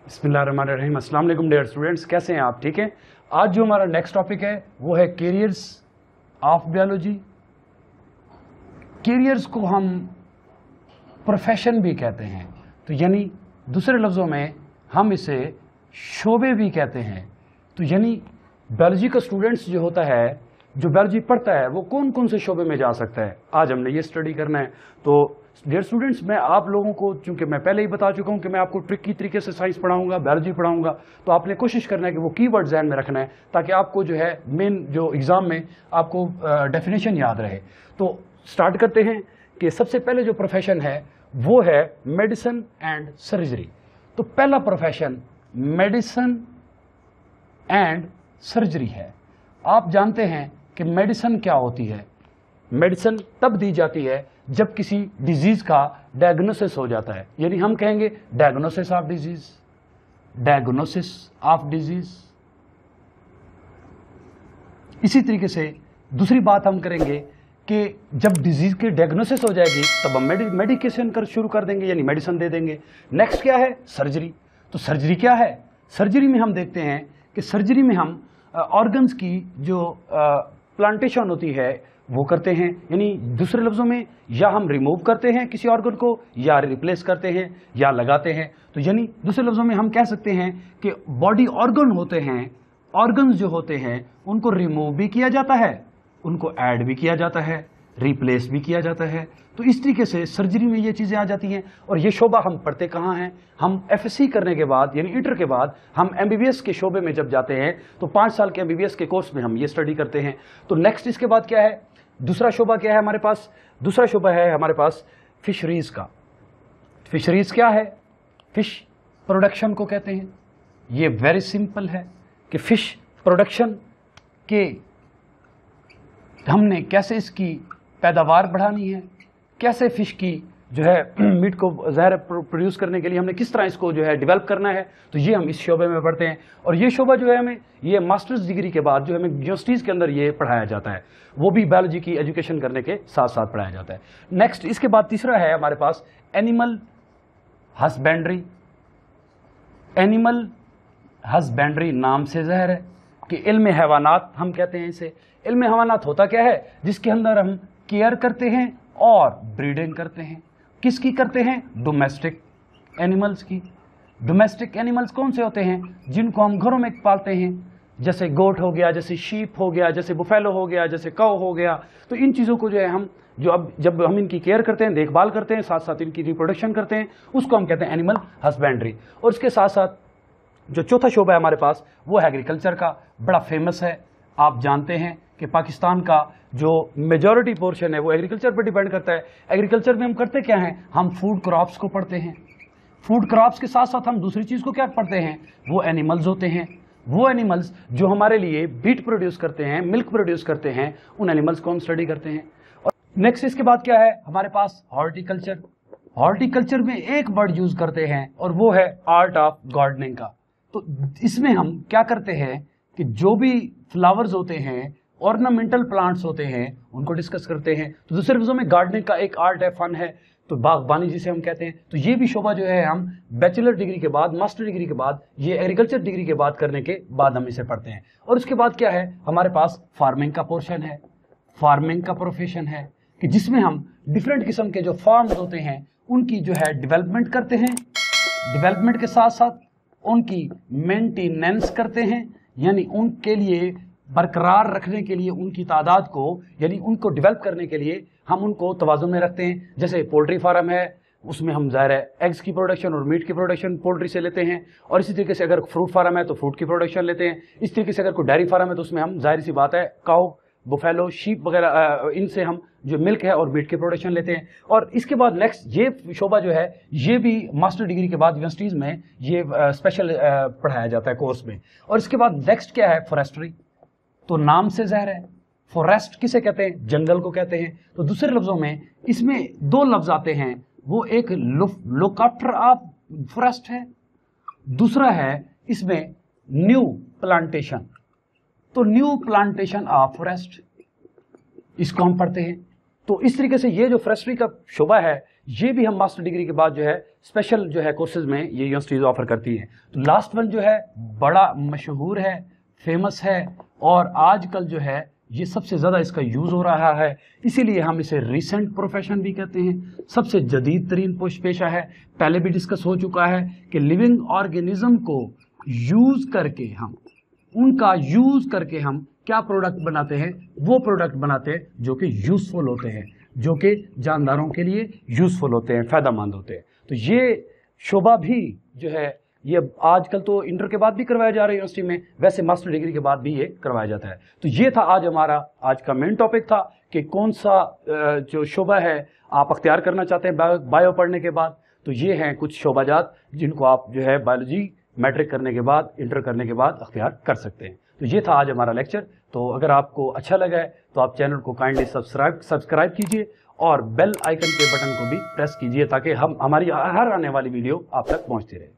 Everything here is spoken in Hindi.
बिस्मिल्लाहिर्रहमानिर्रहीम। अस्सलाम वालेकुम डियर स्टूडेंट्स, कैसे हैं आप? ठीक है। आज जो हमारा नेक्स्ट टॉपिक है वो है कैरियर्स ऑफ बायोलॉजी। कैरियर्स को हम प्रोफेशन भी कहते हैं, तो यानी दूसरे लफ्ज़ों में हम इसे शोबे भी कहते हैं। तो यानी बायोलॉजी का स्टूडेंट्स जो होता है, जो बायोलॉजी पढ़ता है, वो कौन कौन से शोबे में जा सकता है, आज हमने ये स्टडी करना है। तो डियर स्टूडेंट्स, मैं आप लोगों को, चूंकि मैं पहले ही बता चुका हूं कि मैं आपको ट्रिकी तरीके से साइंस पढ़ाऊंगा, बायोलॉजी पढ़ाऊंगा, तो आपने कोशिश करना है कि वो कीवर्ड ध्यान में रखना है ताकि आपको जो है मेन जो एग्जाम में आपको डेफिनेशन याद रहे। तो स्टार्ट करते हैं कि सबसे पहले जो प्रोफेशन है वो है मेडिसिन एंड सर्जरी। तो पहला प्रोफेशन मेडिसिन एंड सर्जरी है। आप जानते हैं कि मेडिसिन क्या होती है। मेडिसिन तब दी जाती है जब किसी डिजीज का डायग्नोसिस हो जाता है, यानी हम कहेंगे diagnosis of disease, diagnosis of disease. इसी तरीके से दूसरी बात हम करेंगे कि जब डिजीज की डायग्नोसिस हो जाएगी तब हम मेडिकेशन कर शुरू कर देंगे, यानी मेडिसिन दे देंगे। नेक्स्ट क्या है? सर्जरी। तो सर्जरी क्या है? सर्जरी में हम देखते हैं कि सर्जरी में हम ऑर्गन्स की जो प्लांटेशन होती है वो करते हैं, यानी दूसरे लफ्ज़ों में या हम रिमूव करते हैं किसी ऑर्गन को, या रिप्लेस करते हैं, या लगाते हैं। तो यानी दूसरे लफ्ज़ों में हम कह सकते हैं कि बॉडी ऑर्गन होते हैं, ऑर्गन्स जो होते हैं उनको रिमूव भी किया जाता है, उनको ऐड भी किया जाता है, रिप्लेस भी किया जाता है। तो इस तरीके से सर्जरी में ये चीज़ें आ जाती हैं। और ये शोबा हम पढ़ते कहाँ हैं? हम एफएससी करने के बाद, यानी इंटर के बाद हम एमबीबीएस के शोबे में जब जाते हैं तो 5 साल के एमबीबीएस के कोर्स में हम ये स्टडी करते हैं। तो नेक्स्ट इसके बाद क्या है? दूसरा शोबा क्या है हमारे पास? दूसरा शोबा है हमारे पास फिशरीज का। फिशरीज क्या है? फिश प्रोडक्शन को कहते हैं। ये वेरी सिंपल है कि फिश प्रोडक्शन के हमने कैसे इसकी पैदावार बढ़ानी है, कैसे फिश की जो है मीट को ज़ाहिर प्रोड्यूस करने के लिए हमने किस तरह इसको जो है डेवलप करना है, तो ये हम इस शोबे में पढ़ते हैं। और ये शोबा जो है हमें ये मास्टर्स डिग्री के बाद जो हमें यूनिवर्सिटीज़ के अंदर ये पढ़ाया जाता है, वो भी बायोलॉजी की एजुकेशन करने के साथ साथ पढ़ाया जाता है। नेक्स्ट इसके बाद तीसरा है हमारे पास एनिमल हस्बेंड्री। एनिमल हस्बेंड्री नाम से ज़ाहिर है कि इल्म हैवानात हम कहते हैं इसे। इल्म हैवानात होता क्या है? जिसके अंदर हम केयर करते हैं और ब्रीडिंग करते हैं। किसकी करते हैं? डोमेस्टिक एनिमल्स की। डोमेस्टिक एनिमल्स कौन से होते हैं? जिनको हम घरों में पालते हैं, जैसे गोट हो गया, जैसे शीप हो गया, जैसे बुफेलो हो गया, जैसे काऊ हो गया। तो इन चीज़ों को जो है हम जो अब जब हम इनकी केयर करते हैं, देखभाल करते हैं, साथ साथ इनकी रिप्रोडक्शन करते हैं, उसको हम कहते हैं एनिमल हस्बेंड्री। और इसके साथ साथ जो चौथा शोबा है हमारे पास वो है एग्रीकल्चर का। बड़ा फेमस है। आप जानते हैं कि पाकिस्तान का जो मेजॉरिटी पोर्शन है वो एग्रीकल्चर पर डिपेंड करता है। एग्रीकल्चर में हम करते क्या हैं? हम फूड क्रॉप्स को पढ़ते हैं। फूड क्रॉप्स के साथ साथ हम दूसरी चीज़ को क्या पढ़ते हैं? वो एनिमल्स होते हैं। वो एनिमल्स जो हमारे लिए बीट प्रोड्यूस करते हैं, मिल्क प्रोड्यूस करते हैं, उन एनिमल्स को हम स्टडी करते हैं। और नेक्स्ट इसके बाद क्या है हमारे पास? हॉर्टिकल्चर। हॉर्टिकल्चर में एक वर्ड यूज करते हैं और वो है आर्ट ऑफ गार्डनिंग का। तो इसमें हम क्या करते हैं कि जो भी फ्लावर्स होते हैं, ऑर्नामेंटल प्लांट्स होते हैं, उनको डिस्कस करते हैं। तो दूसरे लफ्ज़ों में गार्डनिंग का एक आर्ट है, फन है, तो बागबानी जिसे हम कहते हैं। तो ये भी शोबा जो है हम बैचलर डिग्री के बाद, मास्टर डिग्री के बाद, ये एग्रीकल्चर डिग्री के बाद करने के बाद हम इसे पढ़ते हैं। और उसके बाद क्या है हमारे पास? फार्मिंग का पोर्शन है। फार्मिंग का प्रोफेशन है कि जिसमें हम डिफरेंट किस्म के जो फार्म्स होते हैं उनकी जो है डेवलपमेंट करते हैं। डेवलपमेंट के साथ साथ उनकी मेंटेनेंस करते हैं, यानी उनके लिए बरकरार रखने के लिए उनकी तादाद को, यानी उनको डेवलप करने के लिए हम उनको तवाज़ुन में रखते हैं। जैसे पोल्ट्री फार्म है, उसमें हम ज़ाहिर है एग्स की प्रोडक्शन और मीट की प्रोडक्शन पोल्ट्री से लेते हैं। और इसी तरीके से अगर फ्रूट फार्म है तो फ्रूट की प्रोडक्शन लेते हैं। इस तरीके से अगर कोई डेयरी फार्म है तो उसमें हम ज़ाहिर सी बात है काऊ, बुफेलो, शीप वगैरह, इनसे हम जो मिल्क है और मीट की प्रोडक्शन लेते हैं। और इसके बाद नेक्स्ट ये शोबा जो है ये भी मास्टर डिग्री के बाद यूनिवर्सिटीज़ में ये स्पेशल पढ़ाया जाता है कोर्स में। और इसके बाद नेक्स्ट क्या है? फॉरेस्ट्री। तो नाम से ज़ाहिर है फॉरेस्ट किसे कहते हैं? जंगल को कहते हैं। तो दूसरे लफ्ज़ों में इसमें दो लफ्ज़ आते हैं, वो एक लुकआफ्टर ऑफ फॉरेस्ट है, दूसरा है इसमें न्यू प्लांटेशन। तो न्यू प्लांटेशन ऑफ फॉरेस्ट इसको हम पढ़ते हैं। तो इस तरीके से ये जो फॉरेस्ट्री का शोबा है, ये भी हम मास्टर डिग्री के बाद जो है स्पेशल जो है कोर्सेज में ये यूनिवर्सिटीज ऑफर करती हैं। तो लास्ट वन जो है बड़ा मशहूर है, फेमस है, और आजकल जो है ये सबसे ज़्यादा इसका यूज़ हो रहा है, इसीलिए हम इसे रिसेंट प्रोफेशन भी कहते हैं। सबसे जदीद तरीन पेशा है। पहले भी डिस्कस हो चुका है कि लिविंग ऑर्गेनिज्म को यूज़ करके हम क्या प्रोडक्ट बनाते हैं, वो प्रोडक्ट बनाते हैं जो कि यूज़फुल होते हैं, जो कि जानदारों के लिए यूज़फुल होते हैं, फ़ायदेमंद होते हैं। तो ये शोबा भी जो है ये आजकल तो इंटर के बाद भी करवाया जा रहा है यूनिवर्सिटी में, वैसे मास्टर डिग्री के बाद भी ये करवाया जाता है। तो ये था आज हमारा आज का मेन टॉपिक था कि कौन सा जो शोबा है आप अख्तियार करना चाहते हैं बायो पढ़ने के बाद। तो ये हैं कुछ शोबाजात जिनको आप जो है बायोलॉजी मैट्रिक करने के बाद, इंटर करने के बाद अख्तियार कर सकते हैं। तो ये था आज हमारा लेक्चर। तो अगर आपको अच्छा लगा है तो आप चैनल को काइंडली सब्सक्राइब कीजिए और बेल आइकन के बटन को भी प्रेस कीजिए ताकि हमारी हर आने वाली वीडियो आप तक पहुंचती रहे।